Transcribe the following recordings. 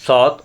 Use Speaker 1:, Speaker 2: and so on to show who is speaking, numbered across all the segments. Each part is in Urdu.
Speaker 1: 7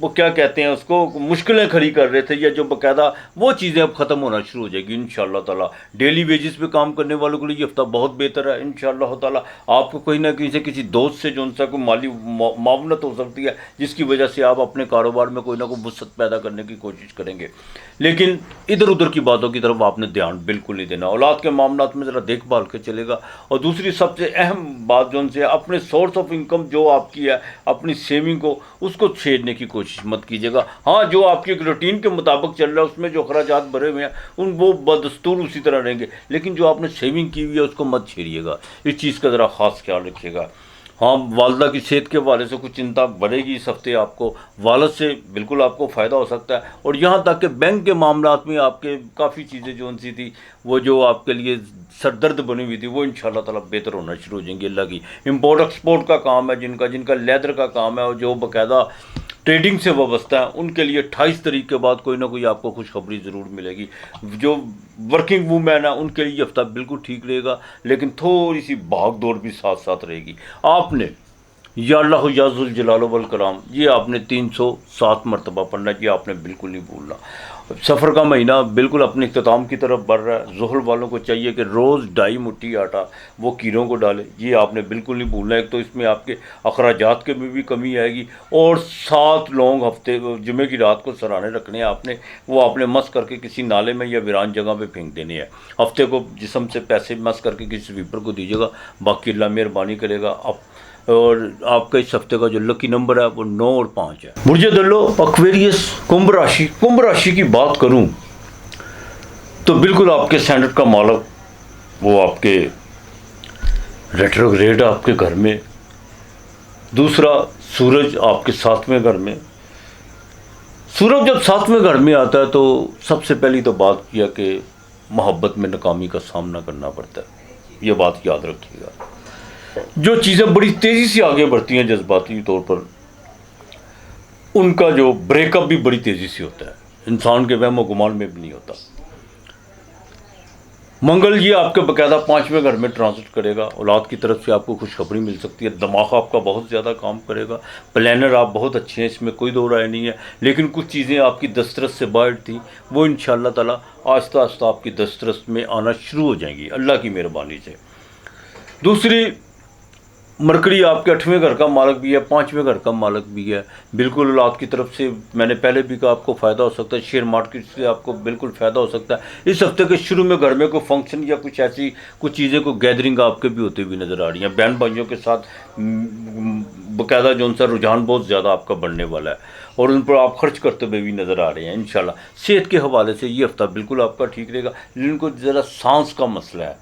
Speaker 1: وہ کیا کہتے ہیں اس کو مشکلیں کھڑی کر رہے تھے یا جو باقاعدہ وہ چیزیں اب ختم ہونا شروع ہو جائے گی انشاءاللہ تعالیٰ. ڈیلی ویجز پہ کام کرنے والوں کے لیے یہ ہفتہ بہت بہتر ہے انشاءاللہ تعالیٰ. آپ کو کہیں نہ کہیں سے کسی دوست سے جو ان سا کوئی مالی معاونت ہو سکتی ہے جس کی وجہ سے آپ اپنے کاروبار میں کوئی نہ کوئی وسعت پیدا کرنے کی کوشش کریں گے. لیکن ادھر ادھر کی باتوں کی طرف آپ نے دھیان بالکل نہیں دینا. اولاد کے معاملات میں ذرا دیکھ بھال کے چلے گا. اور دوسری سب سے اہم بات جو ان سے اپنے سورس آف انکم جو آپ کی ہے اپنی سیونگ کو اس کو چھیڑنے کی کوشش مت کیجیے گا. ہاں جو آپ کی ایک روٹین کے مطابق چل رہا ہے اس میں جو اخراجات بھرے ہوئے ہیں وہ بدستور اسی طرح رہیں گے. لیکن جو آپ نے سیونگ کی ہوئی ہے اس کو مت چھیڑیے گا. اس چیز کا ذرا خاص خیال رکھیے گا. ہاں والدہ کی صحت کے حوالے سے کچھ چنتا بڑھے گی اس ہفتے آپ کو. والد سے بالکل آپ کو فائدہ ہو سکتا ہے. اور یہاں تک کہ بینک کے معاملات میں آپ کے کافی چیزیں جو ان سی تھی وہ جو آپ کے لیے سردرد بنی ہوئی تھی وہ انشاءاللہ تعالیٰ بہتر ہونا شروع ہو جائیں گی. اللہ کی امپورٹ ایکسپورٹ کا کام ہے جن کا لیدر کا کام ہے اور جو باقاعدہ ٹریڈنگ سے وابستہ ہے ان کے لیے 28 تاریخ کے بعد کوئی نہ کوئی آپ کو خوشخبری ضرور ملے گی. جو ورکنگ وومین ہے ان کے لیے یہ ہفتہ بالکل ٹھیک رہے گا لیکن تھوڑی سی بھاگ دوڑ بھی ساتھ ساتھ رہے گی. آپ نے یا اللہ یا ذوالجلال والکرام یہ آپ نے 307 مرتبہ پڑھنا ہے. یہ آپ نے بالکل نہیں بھولنا. سفر کا مہینہ بالکل اپنے اختتام کی طرف بڑھ رہا ہے. ظہر والوں کو چاہیے کہ روز 2.5 مٹھی آٹا وہ کیڑوں کو ڈالے. یہ آپ نے بالکل نہیں بھولنا. ایک تو اس میں آپ کے اخراجات کے میں بھی کمی آئے گی اور 7 لونگ ہفتے جمعے کی رات کو سرانے رکھنے ہیں آپ نے. وہ آپ نے مس کر کے کسی نالے میں یا ویران جگہ پہ پھینک دینے ہیں. ہفتے کو جسم سے پیسے مس کر کے کسی سویپر کو دیجیے گا. باقی اللہ مہربانی کرے گا. اور آپ کا اس ہفتے کا جو لکی نمبر ہے وہ 9 اور 5 ہے. برج دلو ایکویریس کمبھ راشی کی بات کروں تو بالکل آپ کے سینڈر کا مالک وہ آپ کے ریٹروگریڈ آپ کے گھر میں. دوسرا سورج آپ کے 7ویں گھر میں. سورج جب 7ویں گھر میں آتا ہے تو سب سے پہلی تو بات کیا کہ محبت میں ناکامی کا سامنا کرنا پڑتا ہے. یہ بات یاد رکھیے گا. جو چیزیں بڑی تیزی سے آگے بڑھتی ہیں جذباتی طور پر ان کا جو بریک اپ بھی بڑی تیزی سے ہوتا ہے. انسان کے وہم و گمان میں بھی نہیں ہوتا. منگل یہ آپ کے باقاعدہ 5ویں گھر میں ٹرانزٹ کرے گا. اولاد کی طرف سے آپ کو خوشخبری مل سکتی ہے. دماغ آپ کا بہت زیادہ کام کرے گا. پلانر آپ بہت اچھے ہیں اس میں کوئی دو رائے نہیں ہے. لیکن کچھ چیزیں آپ کی دسترس سے باہر تھیں وہ انشاءاللہ تعالیٰ آہستہ آہستہ آپ کی دسترس میں آنا شروع ہو جائیں گی اللہ کی مہربانی سے. دوسری مرکڑی آپ کے 8ویں گھر کا مالک بھی ہے 5ویں گھر کا مالک بھی ہے. بالکل اولاد کی طرف سے میں نے پہلے بھی کہا آپ کو فائدہ ہو سکتا ہے. شیئر مارکیٹ سے آپ کو بالکل فائدہ ہو سکتا ہے. اس ہفتے کے شروع میں گھر میں کوئی فنکشن یا کچھ ایسی کچھ چیزیں کو گیدرنگ آپ کے بھی ہوتے ہوئی نظر آ رہی ہیں. بہن بھائیوں کے ساتھ باقاعدہ جو ان سا رجحان بہت زیادہ آپ کا بڑھنے والا ہے اور ان پر آپ خرچ کرتے ہوئے بھی نظر آ رہے ہیں انشاءاللہ. صحت کے حوالے سے یہ ہفتہ بالکل آپ کا ٹھیک رہے گا. جن کو ذرا سانس کا مسئلہ ہے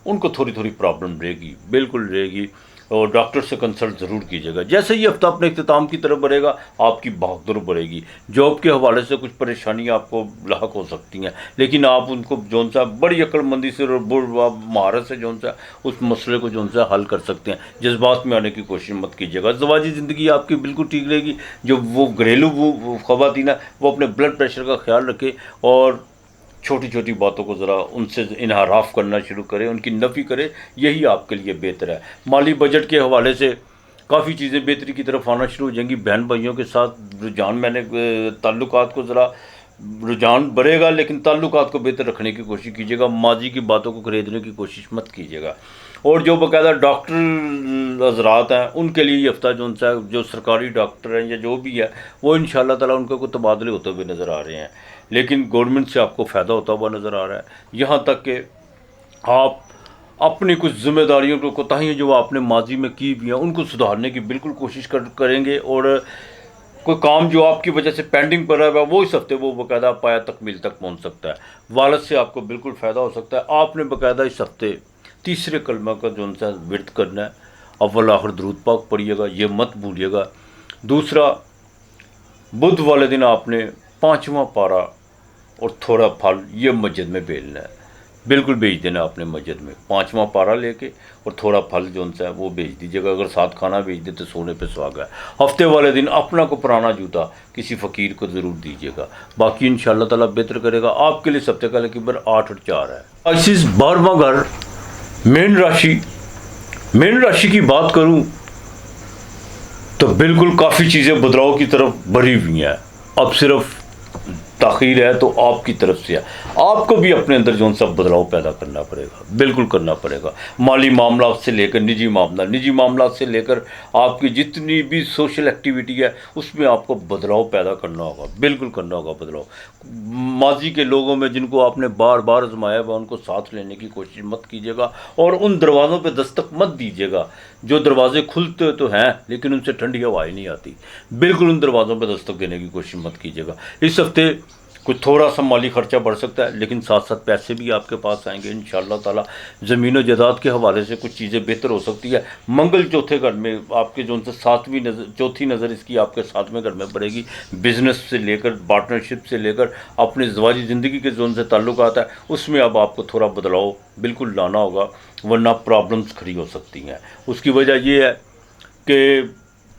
Speaker 1: ان کو تھوڑی پرابلم رہے گی بالکل رہے گی. اور ڈاکٹر سے کنسلٹ ضرور کیجیے گا. جیسے یہ ہفتہ اپنے اختتام کی طرف بڑھے گا آپ کی بہادر بڑھے گی. جاب کے حوالے سے کچھ پریشانیاں آپ کو لاحق ہو سکتی ہیں لیکن آپ ان کو جون سا بڑی عقل مندی سے اور مہارت سے جون سا اس مسئلے کو جون سا حل کر سکتے ہیں. جذبات میں آنے کی کوشش مت کیجیے گا. زواجی زندگی آپ کی بالکل ٹھیک رہے گی. جو وہ گھریلو وہ خواتین ہیں وہ اپنے بلڈ پریشر کا خیال رکھیں اور چھوٹی باتوں کو ذرا ان سے انحراف کرنا شروع کرے ان کی نفی کرے. یہی آپ کے لیے بہتر ہے. مالی بجٹ کے حوالے سے کافی چیزیں بہتری کی طرف آنا شروع ہو جائیں گی. بہن بھائیوں کے ساتھ رجحان میں نے تعلقات کو ذرا رجحان بڑھے گا لیکن تعلقات کو بہتر رکھنے کی کوشش کیجیے گا. ماضی کی باتوں کو خریدنے کی کوشش مت کیجیے گا. اور جو باقاعدہ ڈاکٹر حضرات ہیں ان کے لیے یہ ہفتہ جو سرکاری ڈاکٹر ہیں یا جو بھی ہے وہ انشاءاللہ تعالیٰ ان کو کوئی تبادلے ہوتے ہوئے نظر آ رہے ہیں. لیکن گورنمنٹ سے آپ کو فائدہ ہوتا ہوا نظر آ رہا ہے. یہاں تک کہ آپ اپنی کچھ ذمہ داریوں کو کوتاہیاں جو آپ نے ماضی میں کی ہوئی ہیں ان کو سدھارنے کی بالکل کوشش کریں گے. اور کوئی کام جو آپ کی وجہ سے پینڈنگ پر رہا ہے وہ اس ہفتے وہ باقاعدہ پایا تکمیل تک پہنچ سکتا ہے. والد سے آپ کو بالکل فائدہ ہو سکتا ہے. آپ نے باقاعدہ اس ہفتے 3 کلمہ کا جو ان سے ورد کرنا ہے. اول آخر درود پاک پڑھیے گا یہ مت بھولیے گا. دوسرا بدھ والے دن آپ نے 5واں پارہ اور تھوڑا پھل یہ مسجد میں بھیجنا ہے. بالکل بھیج دینا آپ نے مسجد میں 5واں پارہ لے کے اور تھوڑا پھل جو ان سے ہے وہ بھیج دیجیے گا. اگر ساتھ کھانا بھیج دے تو سونے پہ سہاگا ہے. ہفتے والے دن اپنا کو پرانا جوتا کسی فقیر کو ضرور دیجیے گا. باقی انشاءاللہ تعالیٰ بہتر کرے گا. آپ کے لیے اس ہفتے کا لکی نمبر 8 اور 4 ہے. آئسس 12واں گھر مین راشی کی بات کروں تو بالکل کافی چیزیں بدلاؤ کی طرف بڑھی ہوئی ہیں. اب صرف تاخیر ہے تو آپ کی طرف سے ہے. آپ کو بھی اپنے اندر جو سا بدلاؤ پیدا کرنا پڑے گا، بالکل کرنا پڑے گا. مالی معاملات سے لے کر نجی معاملات سے لے کر آپ کی جتنی بھی سوشل ایکٹیویٹی ہے اس میں آپ کو بدلاؤ پیدا کرنا ہوگا، بالکل کرنا ہوگا بدلاؤ. ماضی کے لوگوں میں جن کو آپ نے بار بار آزمایا ہوا ان کو ساتھ لینے کی کوشش مت کیجیے گا، اور ان دروازوں پہ دستک مت دیجیے گا جو دروازے کھلتے تو ہیں لیکن ان سے ٹھنڈی ہوائیں نہیں آتی. بالکل ان دروازوں پہ دستک دینے کی کوشش مت کیجیے گا. اس ہفتے کچھ تھوڑا سا مالی خرچہ بڑھ سکتا ہے لیکن ساتھ ساتھ پیسے بھی آپ کے پاس آئیں گے انشاءاللہ تعالی. زمین و جائیداد کے حوالے سے کچھ چیزیں بہتر ہو سکتی ہے. منگل چوتھے گھر میں آپ کے جو ان سے چوتھی نظر اس کی آپ کے 7ویں گھر میں پڑے گی. بزنس سے لے کر پارٹنرشپ سے لے کر اپنے زواجی زندگی کے جو ان سے تعلقات ہے اس میں اب آپ کو تھوڑا بدلاؤ بالکل لانا ہوگا، ورنہ پرابلمس کھڑی ہو سکتی ہیں. اس کی وجہ یہ ہے کہ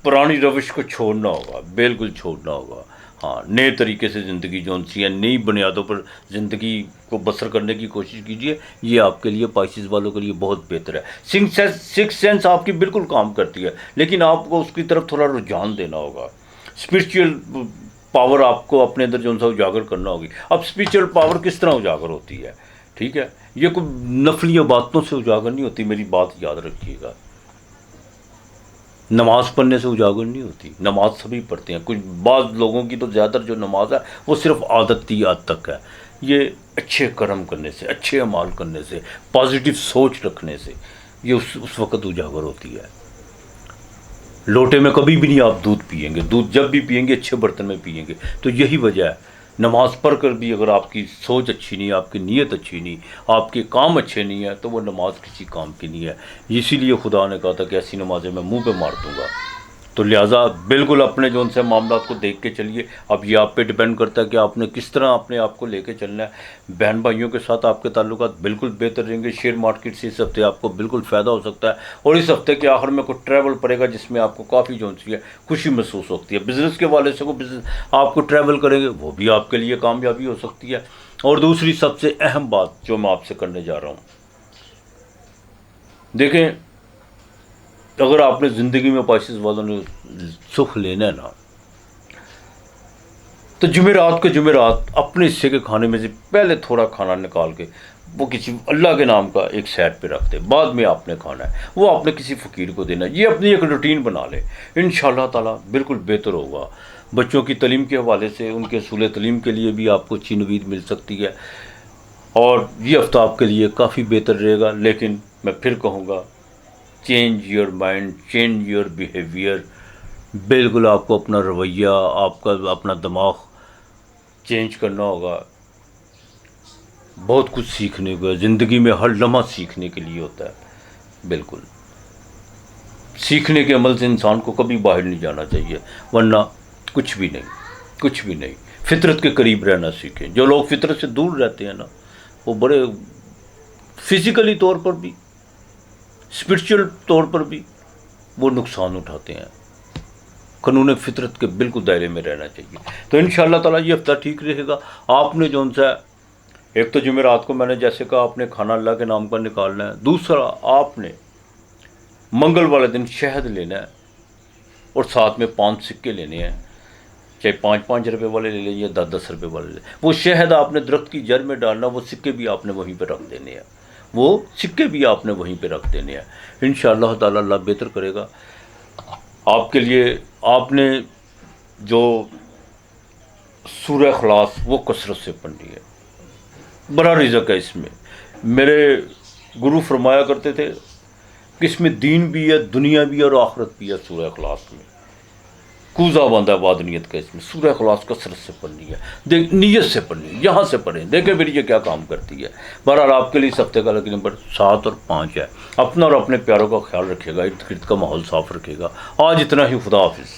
Speaker 1: پرانی روش کو چھوڑنا ہوگا، بالکل چھوڑنا ہوگا. ہاں، نئے طریقے سے زندگی جو سی ہے، نئی بنیادوں پر زندگی کو بسر کرنے کی کوشش کیجیے. یہ آپ کے لیے پائسیز والوں کے لیے بہت بہتر ہے. سکس سینس آپ کی بالکل کام کرتی ہے لیکن آپ کو اس کی طرف تھوڑا رجحان دینا ہوگا. اسپرچل پاور آپ کو اپنے اندر جو سا اجاگر کرنا ہوگی. اب اسپرچل پاور کس طرح اجاگر ہوتی ہے؟ ٹھیک ہے، یہ کوئی نفلی باتوں سے اجاگر نہیں ہوتی، میری بات یاد رکھیے گا. نماز پڑھنے سے اجاگر نہیں ہوتی. نماز سبھی پڑھتے ہیں، کچھ بعض لوگوں کی تو زیادہ تر جو نماز ہے وہ صرف عادتی یاد تک ہے. یہ اچھے کرم کرنے سے، اچھے اعمال کرنے سے، پازیٹیو سوچ رکھنے سے یہ اس وقت اجاگر ہوتی ہے. لوٹے میں کبھی بھی نہیں آپ دودھ پئیں گے. دودھ جب بھی پئیں گے اچھے برتن میں پئیں گے. تو یہی وجہ ہے. نماز پڑھ کر بھی اگر آپ کی سوچ اچھی نہیں، آپ کی نیت اچھی نہیں، آپ کے کام اچھے نہیں ہیں تو وہ نماز کسی کام کی نہیں ہے. اسی لیے خدا نے کہا تھا کہ ایسی نمازیں میں منہ پہ مار دوں گا. تو لہٰذا بالکل اپنے جو ان سے معاملات کو دیکھ کے چلیے. اب یہ آپ پہ ڈیپینڈ کرتا ہے کہ آپ نے کس طرح اپنے آپ کو لے کے چلنا ہے. بہن بھائیوں کے ساتھ آپ کے تعلقات بالکل بہتر رہیں گے. شیئر مارکیٹ سے اس ہفتے آپ کو بالکل فائدہ ہو سکتا ہے، اور اس ہفتے کے آخر میں کوئی ٹریول پڑے گا جس میں آپ کو کافی جو ہے خوشی محسوس ہوتی ہے. بزنس کے والے سے آپ کو ٹریول کریں گے وہ بھی آپ کے لیے کامیابی ہو سکتی ہے. اور دوسری سب سے اہم بات جو میں آپ سے کرنے جا رہا ہوں، دیکھیں اگر آپ نے زندگی میں پائسیز والوں نے سکھ لینا ہے نا تو جمعرات اپنے حصے کے کھانے میں سے پہلے تھوڑا کھانا نکال کے وہ کسی اللہ کے نام کا ایک سائڈ پہ رکھ دے. بعد میں آپ نے کھانا ہے وہ آپ نے کسی فقیر کو دینا ہے. یہ اپنی ایک روٹین بنا لے، انشاءاللہ تعالی بالکل بہتر ہوگا. بچوں کی تعلیم کے حوالے سے ان کے حصول تعلیم کے لیے بھی آپ کو اچھی نوید مل سکتی ہے، اور یہ ہفتہ آپ کے لیے کافی بہتر رہے گا. لیکن میں پھر کہوں گا change your mind, change your behaviour. بالکل آپ کو اپنا رویہ، آپ کا اپنا دماغ چینج کرنا ہوگا. بہت کچھ سیکھنے کو ہے زندگی میں، ہر لمحہ سیکھنے کے لیے ہوتا ہے. بالکل سیکھنے کے عمل سے انسان کو کبھی باہر نہیں جانا چاہیے، ورنہ کچھ بھی نہیں. فطرت کے قریب رہنا سیکھیں. جو لوگ فطرت سے دور رہتے ہیں نا وہ بڑے فزیکلی طور پر بھی، اسپرچل طور پر بھی وہ نقصان اٹھاتے ہیں. قانون فطرت کے بالکل دائرے میں رہنا چاہیے. تو انشاءاللہ تعالیٰ یہ ہفتہ ٹھیک رہے گا. آپ نے جو سا ایک تو جمعرات کو میں نے جیسے کہا آپ نے کھانا اللہ کے نام کا نکالنا ہے. دوسرا آپ نے منگل والے دن شہد لینا ہے اور ساتھ میں 5 سکے لینے ہیں، چاہے 5 روپے والے لے لیں یا 10 روپے والے لیں. وہ شہد آپ نے درخت کی جڑ میں ڈالنا، وہ سکے بھی آپ نے وہیں پہ رکھ دینے ہیں. انشاءاللہ تعالی اللہ بہتر کرے گا آپ کے لیے. آپ نے جو سورہ اخلاص وہ کثرت سے پڑھنی ہے، بڑا رزق ہے اس میں. میرے گرو فرمایا کرتے تھے کہ اس میں دین بھی ہے، دنیا بھی ہے اور آخرت بھی ہے. سورہ اخلاص میں کوزہ باندھا وادنیت کا اس میں سورہ اخلاص کثرت سے پڑھنی ہے، نیت سے پڑھنی ہے. یہاں سے پڑھیں، دیکھیں پھر یہ کیا کام کرتی ہے. بہرحال آپ کے لیے اس ہفتے کا لکی نمبر 7 اور 5 ہے. اپنا اور اپنے پیاروں کا خیال رکھے گا، ارد گرد کا ماحول صاف رکھے گا. آج اتنا ہی. خدا حافظ.